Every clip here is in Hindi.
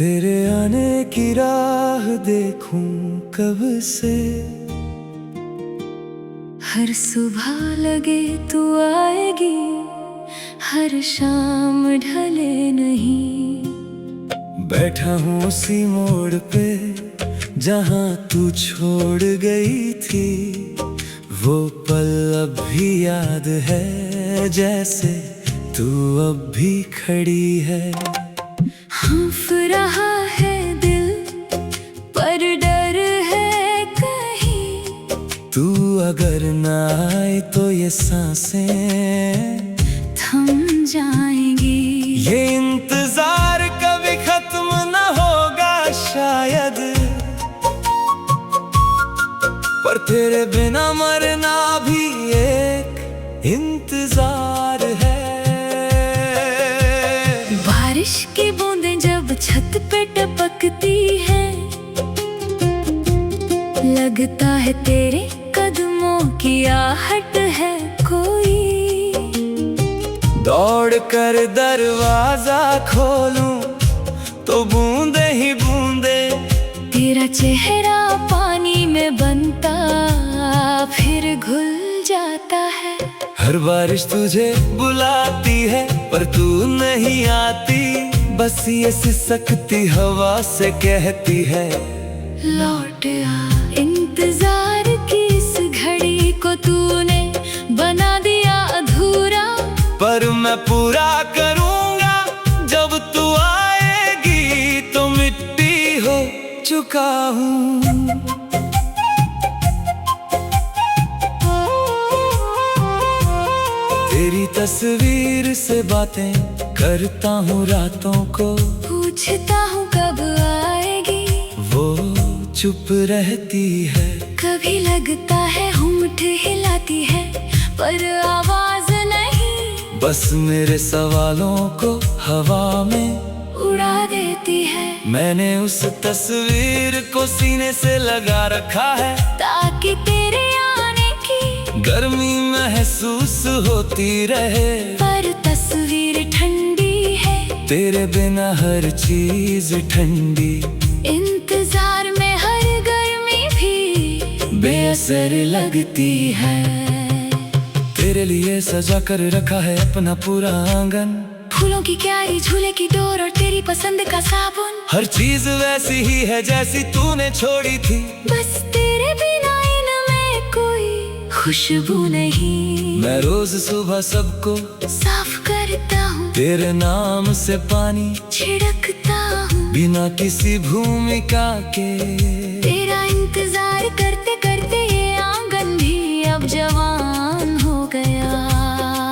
तेरे आने की राह देखूं कब से। हर सुबह लगे तू आएगी, हर शाम ढले नहीं। बैठा हूँ उसी मोड़ पे जहाँ तू छोड़ गई थी। वो पल अब भी याद है जैसे तू अब भी खड़ी है। हाँफ रहा है दिल पर डर है कहीं, तू अगर ना आए तो ये सांसें थम जाएंगी। ये इंतजार कभी खत्म न होगा शायद, पर तेरे बिना मरना भी एक इंतजार है। बारिश की बूंदें जब छत पे टपकती है, लगता है तेरे कदमों की आहट है कोई। दौड़ कर दरवाजा खोलूं तो बूंदे ही बूंदे, तेरा चेहरा पानी में बनता फिर घुल जाता है। हर बारिश तुझे बुलाती है पर तू नहीं आती, बस ये सिसकती हवा से कहती है लौट आ। इंतजार की इस घड़ी को तूने बना दिया अधूरा, पर मैं पूरा करूंगा जब तू आएगी तो मिट्टी हो चुका हूँ। तेरी तस्वीर से बातें करता हूँ रातों को, पूछता हूँ कब आएगी, वो चुप रहती है। कभी लगता है होंठ हिलाती है पर आवाज नहीं, बस मेरे सवालों को हवा में उड़ा देती है। मैंने उस तस्वीर को सीने से लगा रखा है ताकि तेरे आने की गर्मी महसूस होती रहे। पर तस्वीर ठंडी है, तेरे बिना हर चीज ठंडी, इंतजार में हर गर्मी भी बेअसर लगती है। तेरे लिए सजा कर रखा है अपना पूरा आंगन, फूलों की क्यारी, झूले की डोर और तेरी पसंद का साबुन। हर चीज वैसी ही है जैसी तूने छोड़ी थी, बस तेरे बिना इनमें कोई खुशबू नहीं। मैं रोज सुबह सबको साफ करता हूँ, तेरे नाम से पानी छिड़कता हूँ, बिना किसी भूमिका के। तेरा इंतजार करते करते ये आंगन भी अब जवान हो गया।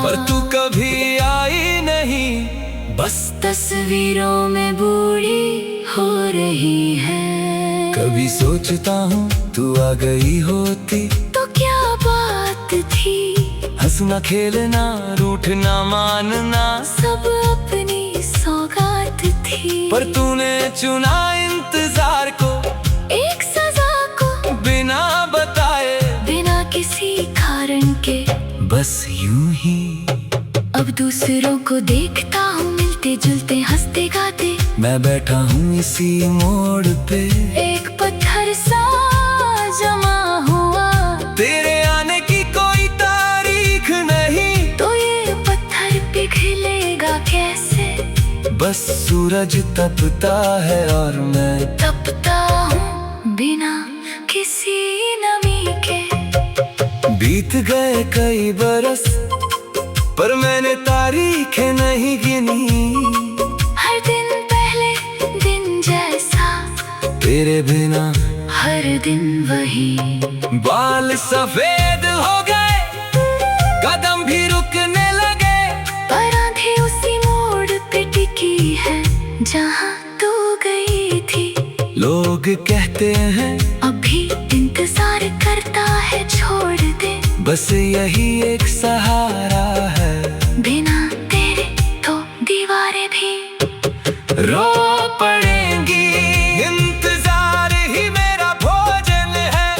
पर तू कभी आई नहीं, बस तस्वीरों में बूढ़ी हो रही है। कभी सोचता हूँ तू आ गई होती तो क्या बात थी, हंसना खेलना रूठना मानना सब अपनी सौगात थी। पर तूने चुना इंतजार को, एक सजा को बिना बताए, बिना किसी कारण के, बस यूं ही। अब दूसरों को देखता हूँ मिलते जुलते हंसते गाते, मैं बैठा हूँ इसी मोड़ पे, एक पत्थर सा जमा हुआ। तेरे आने की कोई तारीख नहीं, तो ये पत्थर पिघलेगा कैसे, बस सूरज तपता है और मैं तपता हूँ बिना किसी नमी के। बीत गए कई बरस पर मैंने तारीखें नहीं गिनी, हर दिन पहले दिन जैसा, तेरे बिना हर दिन वही। बाल सफेद हो गए, कदम भी रुकने लगे, पर आंधी उसी मोड़ पे टिकी है जहाँ तू गई थी। लोग कहते हैं अभी इंतजार करता है छोड़ दे, बस यही एक सहारा है। बिना तेरे तो दीवारें भी रो पड़ेंगी, इंतजार ही मेरा भोजन है,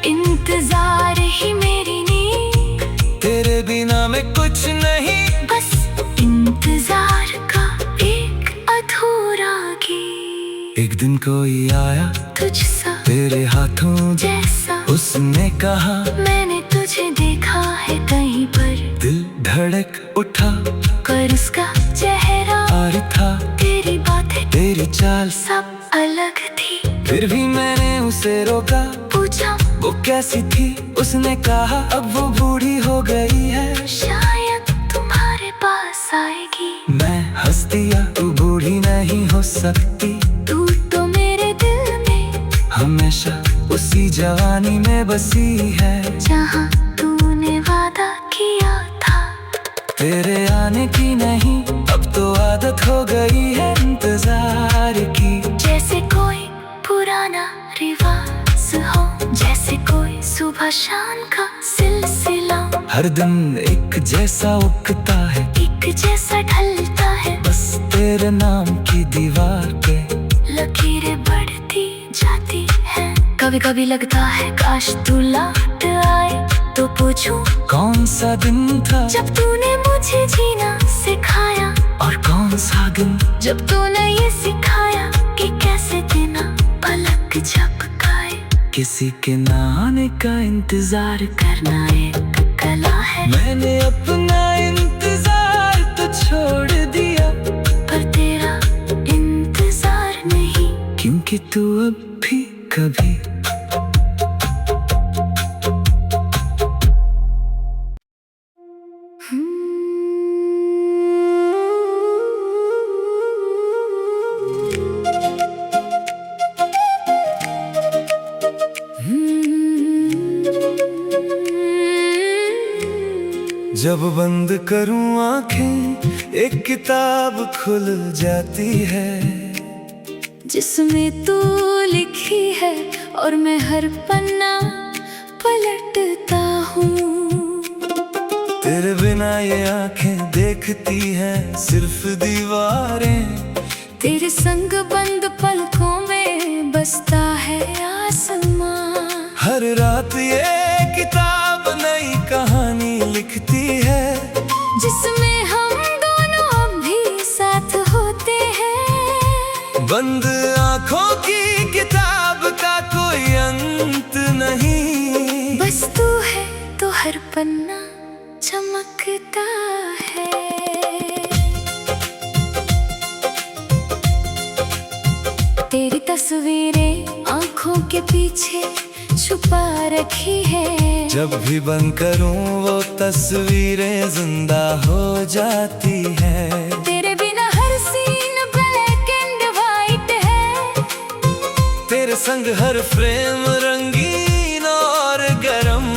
इंतजार ही मेरी नींद। तेरे बिना मैं कुछ नहीं, बस इंतजार का एक अधूरा गीत। कोई आया तुझसा तेरे हाथों जैसा, उसने कहा मैंने तुझे देखा है कहीं पर। दिल धड़क उठा कर उसका चेहरा और था तेरी बातें तेरी चाल सब अलग थी। फिर भी मैंने उसे रोका, पूछा वो कैसी थी? उसने कहा अब वो बूढ़ी हो गई है, शायद तुम्हारे पास आएगी। मैं हंस दिया, तू बूढ़ी नहीं हो सकती, तू तो मेरे दिल में हमेशा उसी जवानी में बसी है जहाँ तूने वादा किया था। तेरे आने की नहीं, अब तो आदत हो गई है इंतजार की। जैसे कोई पुराना रिवाज हो, जैसे कोई सुबह शाम का सिलसिला, हर दिन एक जैसा उगता है, एक जैसा ढलता है। बस तेरे नाम की दीवार पे लकीरें बढ़ती जाती हैं। कभी कभी लगता है काश तू लौट आए तो पूछूं कौन सा दिन था जब तूने मुझे जीना सिखाया, और कौन सा दिन जब तूने ये सिखाया कि कैसे बिना पलक झपकाए किसी के ना आने का इंतजार करना एक कला है। मैंने अपना इंतजार तो छोड़ दिया, पर तेरा इंतजार नहीं, क्योंकि तू अब भी कभी जब बंद करूं आंखें एक किताब खुल जाती है, जिसमें तू लिखी है और मैं हर पन्ना पलटता हूँ। तेरे बिना ये आंखें देखती हैं सिर्फ दीवारें, तेरे संग बंद पलकों में बसता है आसमां। हर रात ये किताब नई कहानी लिखती है, जिसमें हम दोनों अब भी साथ होते हैं। बंद आँखों की किताब का कोई अंत नहीं, बस तू है तो हर पन्ना चमकता है। तेरी तस्वीरें आँखों के पीछे छुपा रखी है, जब भी बंद करूं वो तस्वीरें जिंदा हो जाती है। तेरे बिना हर सीन ब्लैक एंड वाइट है, तेरे संग हर फ्रेम रंगीन और गरम।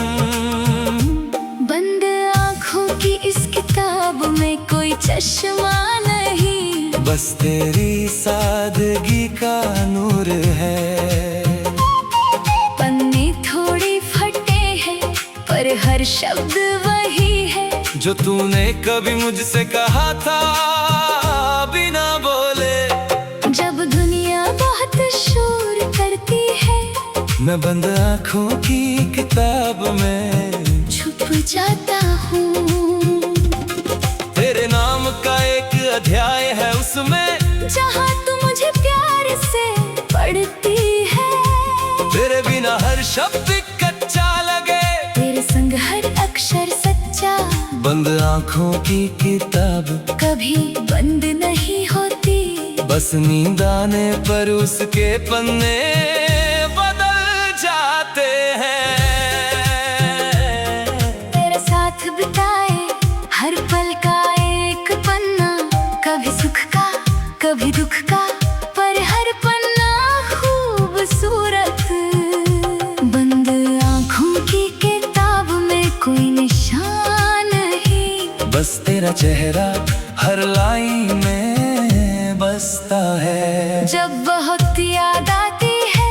बंद आँखों की इस किताब में कोई चश्मा नहीं, बस तेरी सादगी का नूर है। पन्ने थोड़ी फटे हैं पर हर शब्द वही है, जो तूने कभी मुझसे कहा था बिना बोले। जब दुनिया बहुत शोर करती है, मैं बंद आँखों की किताब में छुप जाता हूँ। तेरे नाम का एक अध्याय है उसमें, जहाँ तू मुझे प्यार से पढ़ती है। तेरे बिना हर शब्द कच्चा लगे, तेरे संग हर अक्षर सच्चा। बंद आँखों की किताब कभी बंद नहीं होती, बस नींद आने पर उसके पन्ने बदल जाते हैं। तेरे साथ बिताए हर पल का एक पन्ना, कभी सुख का कभी दुख का, पर हर पन्ना खूबसूरत। बंद आँखों की किताब में कोई निशान नहीं, बस तेरा चेहरा हर लाइन में बसता है। जब बहुत याद आती है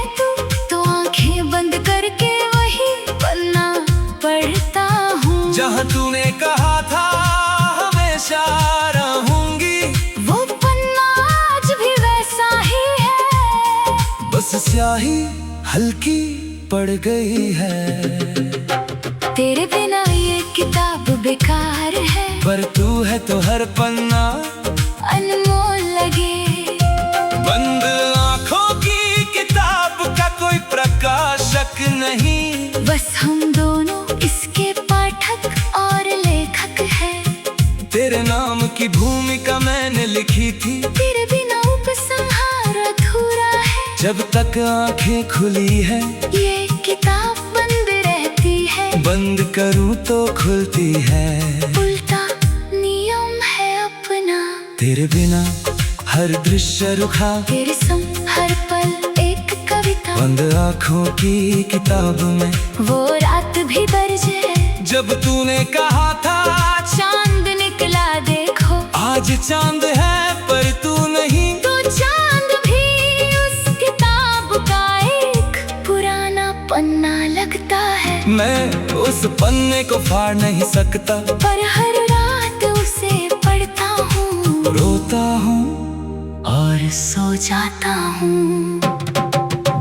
तो आंखें बंद करके वही पन्ना पढ़ता हूँ। जहाँ तूने कहा था हमेशा रहूंगी, वो पन्ना आज भी वैसा ही है, बस स्याही हल्की पड़ गई है। तेरे बिना ये किताब बेकार है, पर तू है तो हर पन्ना अनमोल लगे। बंद आँखों की जब तक आंखें खुली है ये किताब बंद रहती है, बंद करूं तो खुलती है। उल्टा नियम है अपना, तेरे बिना हर दृश्य रुखा, तेरे संग हर पल एक कविता। बंद आंखों की किताब में वो रात भी दर्ज है, जब तूने कहा था चांद निकला देखो। आज चांद है पर तू नहीं, तो चांद भी उस किताब का एक पुराना पन्ना लगता है। मैं उस पन्ने को फाड़ नहीं सकता, पर हर रात उसे पढ़ता हूँ, रोता हूँ और सो जाता हूँ।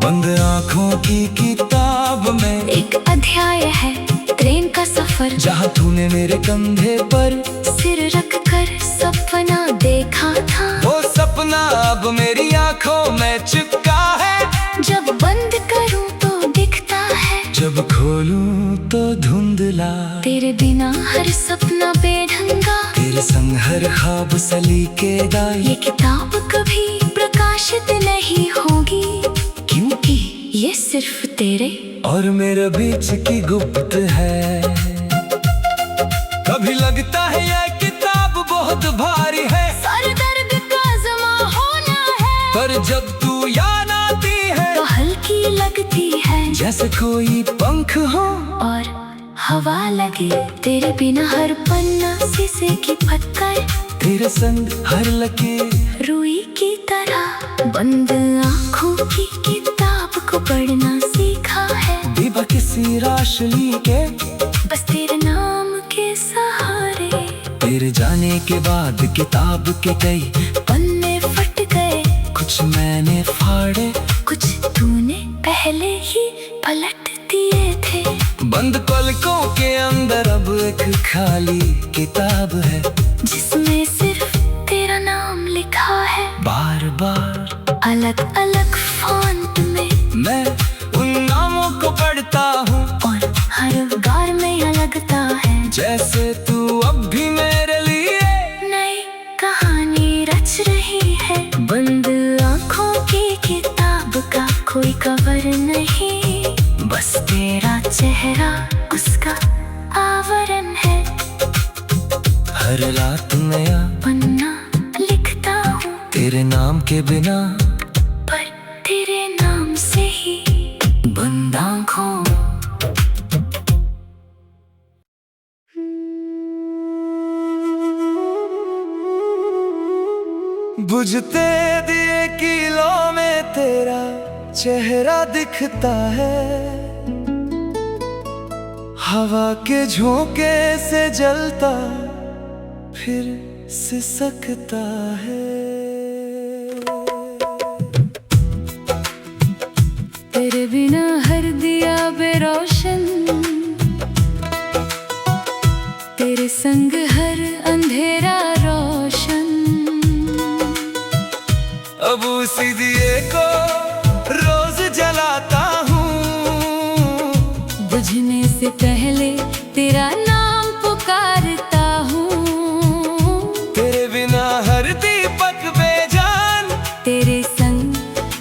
बंद आंखों की किताब में एक अध्याय है ट्रेन का सफर, जहाँ तूने मेरे कंधे पर सिर रख कर सपना देखा था। वो सपना अब मेरी आंखों में चिपका है, जब बंद करूं तो दिखता है, जब खोलूं तो धुंधला। तेरे बिना हर सपना बेढंगा, तेरे संग हर ख्वाब सलीकेदार। ये किताब कभी प्रकाशित नहीं होगी, क्योंकि ये सिर्फ तेरे और मेरे बीच की गुप्त है। कभी लगता है यह किताब बहुत भारी है, सर दर्द का जमा होना है, पर जब तू याद आती है तो हल्की लगती है, जैसे कोई पंख हो और हवा लगे। तेरे बिना हर पन्ना शीशे की पत्थर, तेरे संग हर लकीर रुई की तरह। बंद आँखों की किताब को पढ़ना सीखा है, दीपक किसी राशली के बस तेरे नाम के सहारे। तेरे जाने के बाद किताब के कई पन्ने फट गए, कुछ मैंने फाड़े, कुछ तूने पहले ही पलट दिए थे। बंद पलकों के अंदर अब एक खाली किताब है, जिसमें सिर्फ तेरा नाम लिखा है, बार बार अलग अलग फॉन्ट में। मैं उन नामों को पढ़ता हूँ, और हर बार में यह लगता है जैसे तू अब भी मेरे लिए नई कहानी रच रही है। बंद आँखों की किताब का कोई कवर नहीं, बस तेरा चेहरा उसका आवरण है। हर रात नया पन्ना लिखता हूँ, तेरे नाम के बिना, पर तेरे नाम से ही बंद आँखों। बुझते दिए किलो में तेरा चेहरा दिखता है, हवा के झोंके से जलता फिर सिसकता है। तेरे बिना हर दिया बेरोशन, तेरे संग हर अंधेरा रोशन। अब उसी दिए को रोज जलाता हूँ, बुझने से पहले तेरा नाम पुकारता हूँ। तेरे बिना हर दीपक बेजान, तेरे संग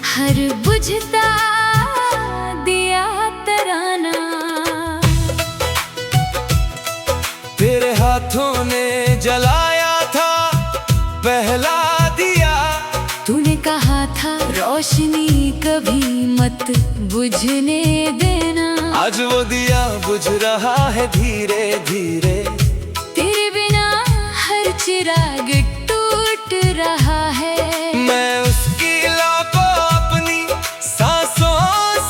हर बुझता दिया तराना। तेरे हाथों ने जलाया था पहला दिया, तूने कहा था रोशनी कभी मत बुझने देना। आज वो दिया बुझ रहा है धीरे धीरे। तेरे बिना हर चिराग टूट रहा है, मैं उसकी लौ को अपनी सांसों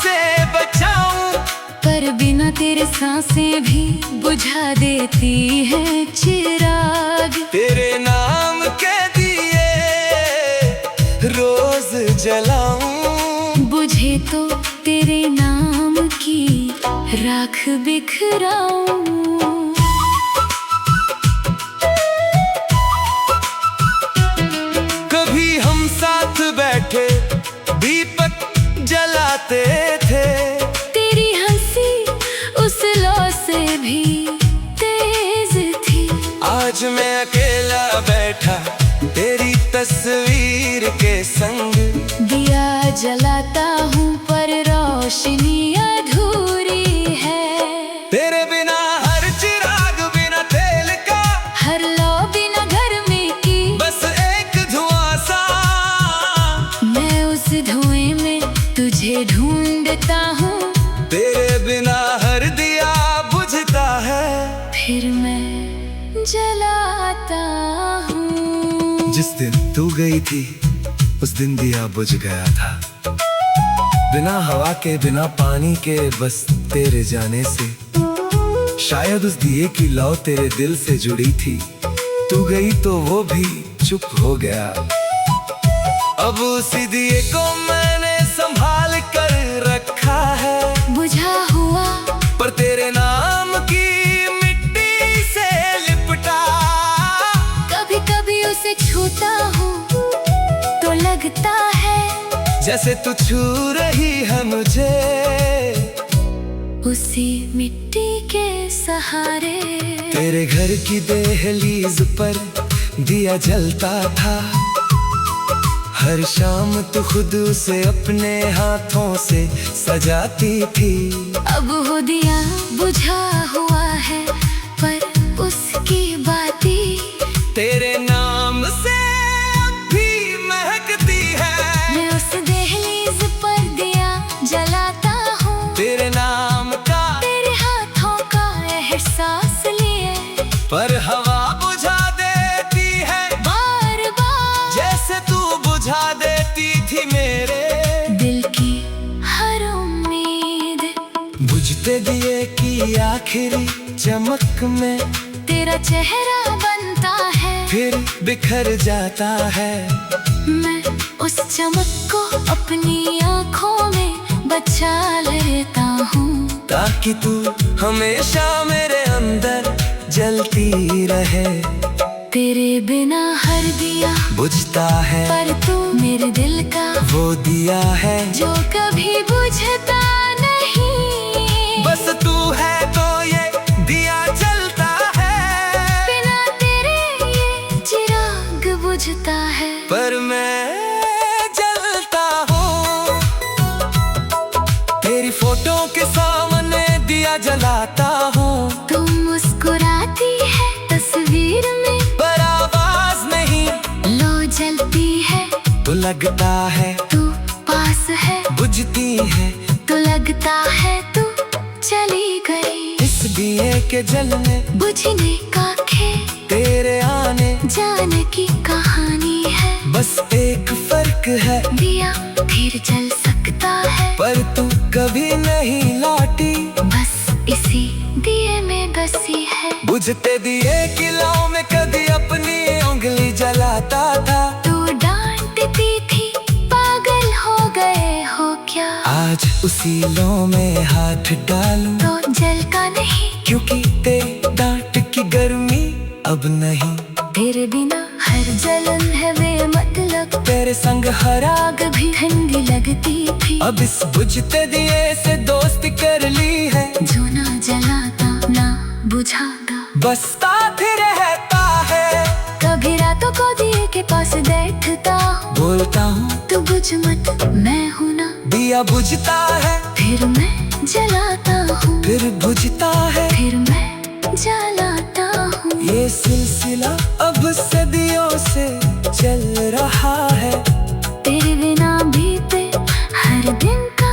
से बचाऊं, पर बिना तेरे सांसें भी बुझा देती है चिराग। तेरे नाम के दिए रोज जलाऊं, बुझे तो तेरे नाम की राख बिखराऊं। कभी हम साथ बैठे दीपक जलाते थे, तेरी हंसी उस लौ से भी तेज थी। आज मैं अकेला बैठा तेरी तस्वीर के संग, दिया जलाता फिर मैं जलाता हूँ। जिस दिन तू गई थी उस दिन दिया बुझ गया था, बिना हवा के बिना पानी के, बस तेरे जाने से। शायद उस दिए की लौ तेरे दिल से जुड़ी थी, तू गई तो वो भी चुप हो गया। अब उसी दिए को मैंने संभाल कर रखा है, बुझा हुआ पर तेरे नाम की मिट्टी से लिपटा। कभी कभी उसे छूता हूँ तो लगता है जैसे तू छू रही है मुझे, उसी मिट्टी के सहारे। तेरे घर की दहलीज पर दिया जलता था, हर शाम तू खुद उसे अपने हाथों से सजाती थी। अब वो दिया बुझा हुआ है, पर उसकी बातें तेरे नाम से अब भी महकती है। मैं उस दहलीज पर दिया जलाता हूँ, तेरे नाम का, तेरे हाथों का एहसास लिए। पर हवा बुझा देती है बार बार, जैसे तू बुझा देती थी मेरे दिल की हर उम्मीद। बुझते दिए की आखिरी चमक में तेरा चेहरा बनता है, फिर बिखर जाता है। मैं उस चमक को अपनी आँखों में बचा लेता हूँ, ताकि तू हमेशा मेरे अंदर जलती रहे। तेरे बिना हर दिया बुझता है, पर तू मेरे दिल का वो दिया है जो कभी बुझता नहीं। बस तू है तो ये दिया जलता है, बिना तेरे ये चिराग बुझता है। पर मैं जलता हूँ। तेरी फोटो के सामने दिया जलाता हूँ, तू मुस्कुराती है तस्वीर में, पर आवाज नहीं। लो जलती है तो लगता है तू पास है, बुझती है तो लगता है तू चली गई। इस दिए के जलने बुझने का खेल तेरे आने जाने की कहानी है। बस एक फर्क है, दिया फिर जल सकता है, पर तू कभी नहीं लौटी, बस इसी दिए में बसी है। बुझते दिए की लौ में कभी अपनी उंगली जलाता था। तू डांटती थी पागल हो गए हो क्या, आज उसी लौ में हाथ डालूं तो जल का नहीं, क्योंकि तेरे डांट की गर्मी अब नहीं। तेरे बिना हर जलन है बेमतलब, तेरे संग हर आग भी ठंडी लगती थी। अब इस बुझते दिए से दोस्ती कर ली है, जो ना जलाता ना बुझाता, बस साथ ही रहता है। कभी रातों को दिए के पास बैठता हूँ, बोलता हूँ तू बुझ मत मैं हूँ ना। दिया बुझता है, फिर मैं जलाता हूँ, फिर बुझता है, फिर मैं जलाता हूँ। ये सिलसिला अब सदियों से चल रहा है। तेरे बिना बीते हर दिन का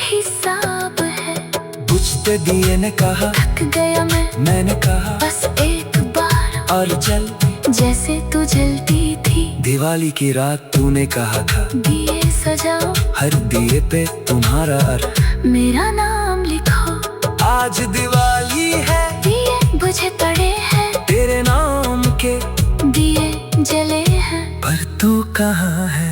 हिसाब है। बुझते दिए ने कहा, थक गया मैंने कहा बस एक बार, और जल जैसे तू जलती थी। दिवाली की रात तूने कहा था, दिए सजाओ हर दिए पे तुम्हारा अर्थ, मेरा नाम लिखो। आज दिवाली है, दिए बुझे पड़े हैं, तेरे नाम के दिए जले हैं, पर तू कहाँ है।